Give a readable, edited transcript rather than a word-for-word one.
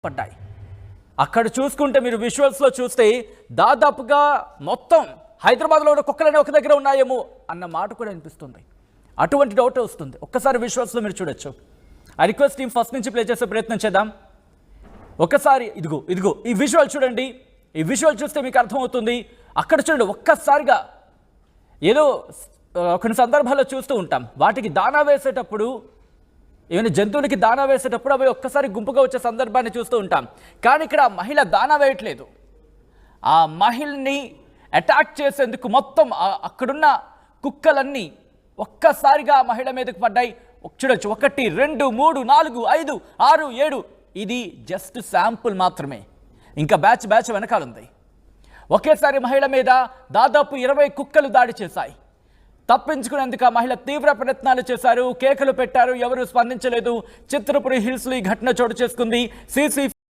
పడ్డాయి. అక్కడ చూసుకుంటే మీరు విజువల్స్లో చూస్తే దాదాపుగా మొత్తం హైదరాబాద్లో ఉన్న కుక్కలనే ఒక దగ్గర ఉన్నాయేమో అన్న మాట కూడా అనిపిస్తుంది. అటువంటి డౌట్ వస్తుంది. ఒక్కసారి విజువల్స్లో మీరు చూడొచ్చు. ఆ రిక్వెస్ట్ టీం ఫస్ట్ నుంచి ప్లే చేసే ప్రయత్నం చేద్దాం. ఒక్కసారి ఇదిగో ఈ విజువల్ చూడండి. ఈ విజువల్ చూస్తే మీకు అర్థమవుతుంది. అక్కడ చూడండి, ఒక్కసారిగా ఏదో కొన్ని సందర్భాల్లో చూస్తూ ఉంటాం, వాటికి దానా వేసేటప్పుడు, ఏమైనా జంతువులకి దానా వేసేటప్పుడు అవి ఒక్కసారి గుంపుగా వచ్చే సందర్భాన్ని చూస్తూ ఉంటాం. కానీ ఇక్కడ ఆ మహిళ దానా వేయట్లేదు. ఆ మహిళని అటాక్ చేసేందుకు మొత్తం అక్కడున్న కుక్కలన్నీ ఒక్కసారిగా ఆ మహిళ మీదకి పడ్డాయి. చూడొచ్చు, 1 2 3 4 5 6 7. ఇది జస్ట్ శాంపుల్ మాత్రమే, ఇంకా బ్యాచ్ వెనకాలుంది. ఒకేసారి మహిళ మీద దాదాపు 20 కుక్కలు దాడి చేశాయి. తప్పించుకునేందుకు ఆ మహిళ తీవ్ర ప్రయత్నాలు చేశారు, కేకలు పెట్టారు, ఎవరు స్పందించలేదు. చిత్రపురి హిల్స్లో ఈ ఘటన చోటు చేసుకుంది. సీసీ